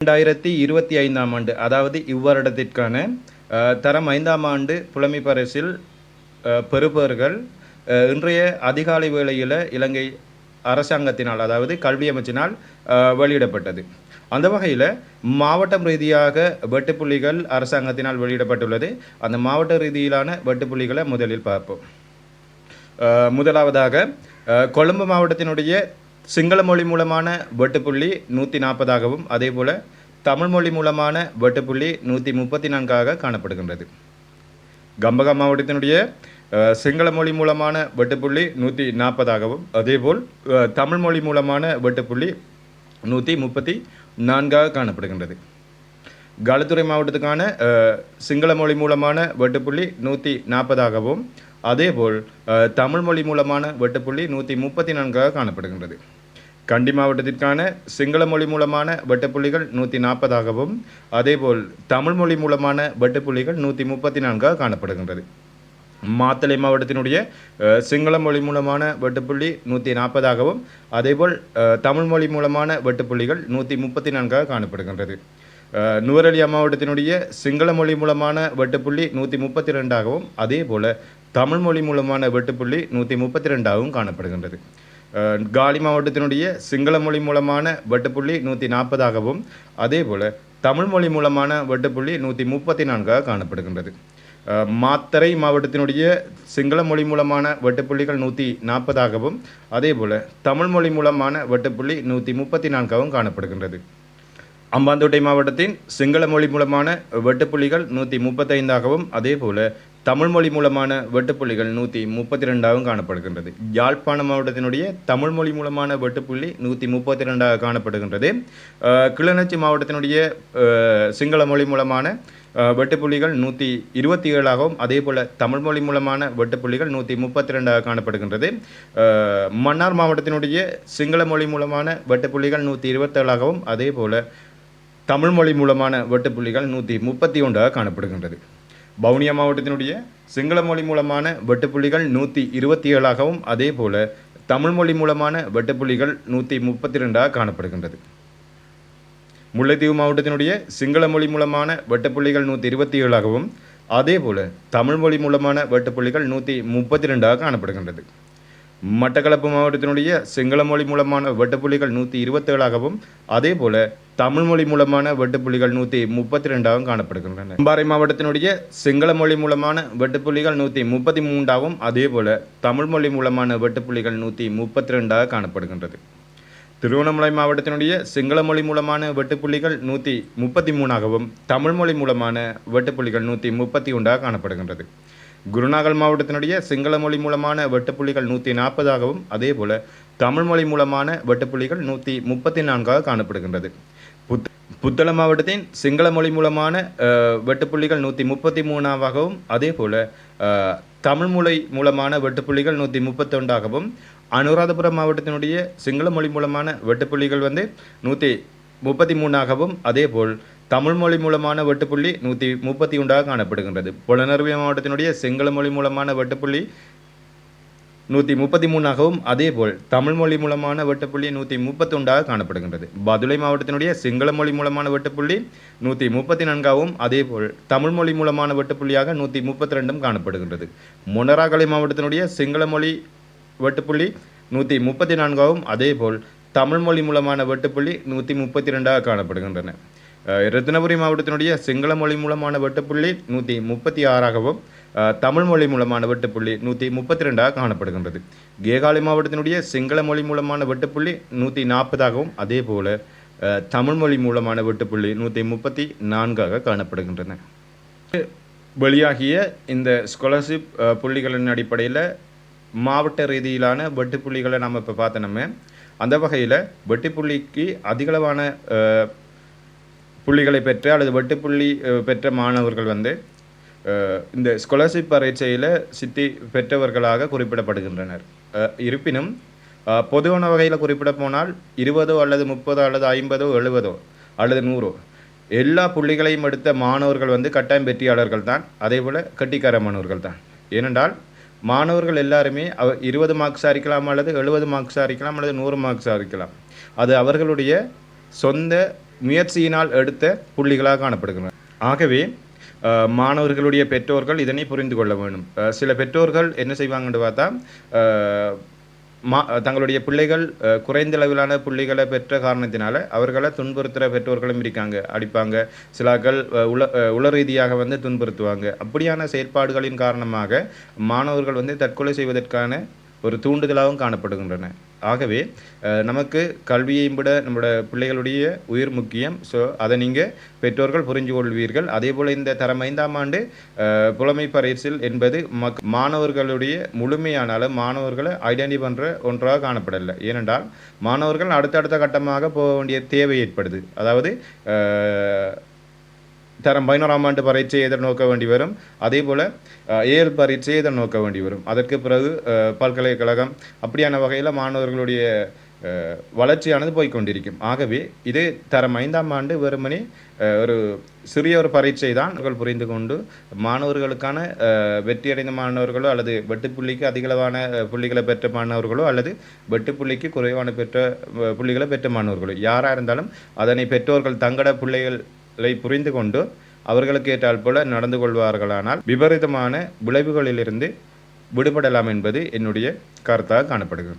2025ஆம் ஆண்டு, அதாவது இவ்வருடத்திற்கான தரம் 5ஆம் ஆண்டு புலமை பரிசில் பெறுபவர்கள் இன்றைய அதிகாலை வேளையில் இலங்கை அரசாங்கத்தினால், அதாவது கல்வி அமைச்சினால் வெளியிடப்பட்டது. அந்த வகையில் மாவட்டம் ரீதியாக வெட்டுப்புள்ளிகள் அரசாங்கத்தினால் வெளியிடப்பட்டுள்ளது. அந்த மாவட்ட ரீதியிலான வெட்டுப்புள்ளிகளை முதலில் பார்ப்போம். முதலாவதாக கொழும்பு மாவட்டத்தினுடைய சிங்கள மொழி மூலமான வெட்டுப்புள்ளி 140ஆகவும் அதேபோல் தமிழ் மொழி மூலமான வெட்டுப்புள்ளி 134ஆக காணப்படுகின்றது. கம்பகா மாவட்டத்தினுடைய சிங்கள மொழி மூலமான வெட்டுப்புள்ளி 140ஆகவும் அதேபோல் தமிழ் மொழி மூலமான வெட்டுப்புள்ளி 134ஆக காணப்படுகின்றது. களுத்துறை மாவட்டத்துக்கான சிங்கள மொழி மூலமான வெட்டுப்புள்ளி 140ஆகவும் அதேபோல் தமிழ் மொழி மூலமான வெட்டுப்புள்ளி 134ஆக காணப்படுகின்றது. கண்டி மாவட்டத்திற்கான சிங்கள மொழி மூலமான வெட்டுப்புள்ளிகள் 140ஆகவும் அதேபோல் தமிழ் மொழி மூலமான வெட்டுப்புள்ளிகள் 134ஆக காணப்படுகின்றது. மாத்தளை மாவட்டத்தினுடைய சிங்கள மொழி மூலமான வெட்டுப்புள்ளி 140ஆகவும் அதேபோல் தமிழ் மொழி மூலமான வெட்டுப்புள்ளிகள் 134ஆக காணப்படுகின்றது. நுவரெலியா மாவட்டத்தினுடைய சிங்கள மொழி மூலமான வெட்டுப்புள்ளி 132ஆகவும் அதேபோல் தமிழ் மொழி மூலமான வெட்டுப்புள்ளி 132ஆகவும் காணப்படுகின்றது. காலி மாவட்டத்தினுடைய சிங்கள மொழி மூலமான வெட்டுப்புள்ளி 140ஆகவும் அதேபோல் தமிழ் மொழி மூலமான வெட்டுப்புள்ளி 134ஆக காணப்படுகின்றது. மாத்தறை மாவட்டத்தினுடைய சிங்கள மொழி மூலமான வெட்டுப்புள்ளிகள் 140ஆகவும் அதேபோல் தமிழ் மொழி மூலமான வெட்டுப்புள்ளி 134ஆகவும் காணப்படுகின்றது. அம்பாந்தோட்டை மாவட்டத்தின் சிங்கள மொழி மூலமான வெட்டுப்புள்ளிகள் 135ஆகவும் அதேபோல் தமிழ் மொழி மூலமான வெட்டுப்புள்ளிகள் 132ஆகவும் காணப்படுகின்றது. யாழ்ப்பாண மாவட்டத்தினுடைய தமிழ் மொழி மூலமான வெட்டுப்புள்ளி 132ஆக காணப்படுகின்றது. கிளிநொச்சி மாவட்டத்தினுடைய சிங்கள மொழி மூலமான வெட்டுப்புள்ளிகள் 127ஆகவும் அதேபோல் தமிழ் மொழி மூலமான வெட்டுப்புள்ளிகள் 132ஆக காணப்படுகின்றது. மன்னார் மாவட்டத்தினுடைய சிங்கள மொழி மூலமான வெட்டுப்புள்ளிகள் 127ஆகவும் அதேபோல் தமிழ் மொழி மூலமான வெட்டுப்புள்ளிகள் 131ஆக காணப்படுகின்றது. வவுனியா மாவட்டத்தினுடைய சிங்கள மொழி மூலமான வெட்டுப்புள்ளிகள் 127ஆகவும் அதேபோல் தமிழ் மொழி மூலமான வெட்டுப்புள்ளிகள் 132ஆக காணப்படுகின்றது. முல்லைத்தீவு மாவட்டத்தினுடைய சிங்கள மொழி மூலமான வெட்டுப்புள்ளிகள் 127ஆகவும் அதேபோல் தமிழ் மொழி மூலமான வெட்டுப்புள்ளிகள் 132ஆக காணப்படுகின்றது. மட்டக்களப்பு மாவட்டத்தினுடைய சிங்கள மொழி மூலமான வெட்டுப்புள்ளிகள் 127ஆகவும் அதேபோல் தமிழ் மொழி மூலமான வெட்டுப்புள்ளிகள் 132ஆகவும் காணப்படுகின்றன. அம்பாறை மாவட்டத்தினுடைய சிங்கள மொழி மூலமான வெட்டுப்புள்ளிகள் 133ஆகவும் அதேபோல் தமிழ் மொழி மூலமான வெட்டுப்புள்ளிகள் 132ஆக காணப்படுகின்றது. திருவண்ணாமலை மாவட்டத்தினுடைய சிங்கள மொழி மூலமான வெட்டுப்புள்ளிகள் 133ஆகவும் தமிழ் மொழி மூலமான வெட்டுப்புள்ளிகள் 131ஆக காணப்படுகின்றது. குருநாகல் மாவட்டத்தினுடைய சிங்கள மொழி மூலமான வெட்டுப்புள்ளிகள் 140ஆகவும் அதேபோல் தமிழ் மொழி மூலமான வெட்டுப்புள்ளிகள் 134ஆக காணப்படுகின்றது. புத்தளம் மாவட்டத்தின் சிங்கள மொழி மூலமான வெட்டுப்புள்ளிகள் 133ஆகவும் அதேபோல் தமிழ் மொழி மூலமான வெட்டுப்புள்ளிகள் 131ஆகவும் அனுராதபுரம் மாவட்டத்தினுடைய சிங்கள மொழி மூலமான வெட்டுப்புள்ளிகள் 133ஆகவும் அதேபோல் தமிழ் மொழி மூலமான வெட்டுப்புள்ளி 131ஆக காணப்படுகின்றது. புலனறுவை மாவட்டத்தினுடைய சிங்கள மொழி மூலமான வெட்டுப்புள்ளி 133ஆகவும் அதேபோல் தமிழ் மொழி மூலமான வெட்டுப்புள்ளி 131ஆக காணப்படுகின்றது. பதுளை மாவட்டத்தினுடைய சிங்கள மொழி மூலமான வெட்டுப்புள்ளி 134ஆகவும் அதேபோல் தமிழ் மொழி மூலமான வெட்டுப்புள்ளியாக 132ம் காணப்படுகின்றது. மொனராகலை மாவட்டத்தினுடைய சிங்கள மொழி வெட்டுப்புள்ளி 134ஆகவும் அதேபோல் தமிழ் மொழி மூலமான வெட்டுப்புள்ளி 132ஆக காணப்படுகின்றன. ரத்தினபுரி மாவட்டத்தினுடைய சிங்கள மொழி மூலமான வெட்டுப்புள்ளி 136ஆகவும் தமிழ் மொழி மூலமான வெட்டுப்புள்ளி 132ஆக காணப்படுகின்றது. கேகாலை மாவட்டத்தினுடைய சிங்கள மொழி மூலமான வெட்டுப்புள்ளி 140ஆகவும் அதேபோல் தமிழ் மொழி மூலமான வெட்டுப்புள்ளி 134ஆக காணப்படுகின்றன. வெளியாகிய இந்த ஸ்காலர்ஷிப் புள்ளிகளின் அடிப்படையில் மாவட்ட ரீதியிலான வெட்டுப்புள்ளிகளை நம்ம இப்போ பார்த்தோம். அந்த வகையில் வெட்டுப்புள்ளிக்கு அதிகளவான புள்ளிகளை பெற்ற அல்லது வெட்டுப்புள்ளி பெற்ற மாணவர்கள் இந்த ஸ்காலர்ஷிப் பரீட்சையில் சித்தி பெற்றவர்களாக குறிப்பிடப்படுகின்றனர். இருப்பினும் பொதுவான வகையில் குறிப்பிட போனால் 20 அல்லது 30 அல்லது 50 70 அல்லது 100 எல்லா புள்ளிகளையும் எடுத்த மாணவர்கள் கட்டாயம் வெற்றியாளர்கள் தான், அதேபோல் கட்டிக்கார மாணவர்கள் தான். ஏனென்றால் மாணவர்கள் எல்லாருமே 20 மார்க்ஸாக இருக்கலாம் அல்லது 70 மார்க்ஸாக இருக்கலாம் அல்லது 100 மார்க்ஸாக இருக்கலாம். அது அவர்களுடைய சொந்த முயற்சியினால் எடுத்த புள்ளிகளாக காணப்படுகின்றன. ஆகவே மாணவர்களுடைய பெற்றோர்கள் இதனை புரிந்து கொள்ள வேண்டும். சில பெற்றோர்கள் என்ன செய்வாங்கன்னு பார்த்தா, தங்களுடைய பிள்ளைகள் குறைந்த அளவிலான புள்ளிகளை பெற்ற காரணத்தினால அவர்களை துன்புறுத்துகிற பெற்றோர்களும் இருக்காங்க. அடிப்பாங்க, சிலாக்கள் உள ரீதியாக வந்து துன்புறுத்துவாங்க. அப்படியான செயற்பாடுகளின் காரணமாக மாணவர்கள் வந்து தற்கொலை செய்வதற்கான ஒரு தூண்டுதலாகவும் காணப்படுகின்றன. ஆகவே நமக்கு கல்வியை விட நம்மளோட பிள்ளைகளுடைய உயிர் முக்கியம். ஸோ அதை நீங்கள் பெற்றோர்கள் புரிஞ்சு கொள்வீர்கள். அதே போல் இந்த தரம் 5ஆம் ஆண்டு புலமை பரீட்சையில் என்பது மாணவர்களுடைய முழுமையான மாணவர்களை ஐடென்டி பண்ணுற ஒன்றாக காணப்படலை. ஏனென்றால் மாணவர்கள் அடுத்தடுத்த கட்டமாக போக வேண்டிய தேவை ஏற்படுது. அதாவது தரம் 11ஆம் ஆண்டு பரீட்சையை எதிர்நோக்க வேண்டி வரும். அதே போல் ஏஎல் பரீட்சையை எதிர்நோக்க வேண்டி வரும். அதற்கு பிறகு பல்கலைக்கழகம், அப்படியான வகையில் மாணவர்களுடைய வளர்ச்சியானது போய்கொண்டிருக்கும். ஆகவே இது தரம் 5ஆம் ஆண்டு வெறுமனே ஒரு சிறிய ஒரு பரீட்சை தான். அவர்கள் புரிந்து கொண்டு மாணவர்களுக்கான வெற்றியடைந்த மாணவர்களோ அல்லது வெட்டுப்புள்ளிக்கு அதிகளவான புள்ளிகளை பெற்ற மாணவர்களோ அல்லது வெட்டுப்புள்ளிக்கு குறைவான புள்ளிகளை பெற்ற மாணவர்களோ யாராக இருந்தாலும் அதனை பெற்றோர்கள் தங்கட பிள்ளைகளை புரிந்து கொண்டு அவர்களுக்கு ஏற்றால் போல நடந்து கொள்வார்களானால் விபரீதமான விளைவுகளிலிருந்து விடுபடலாம் என்பது என்னுடைய கருத்தாக காணப்படுகிறது.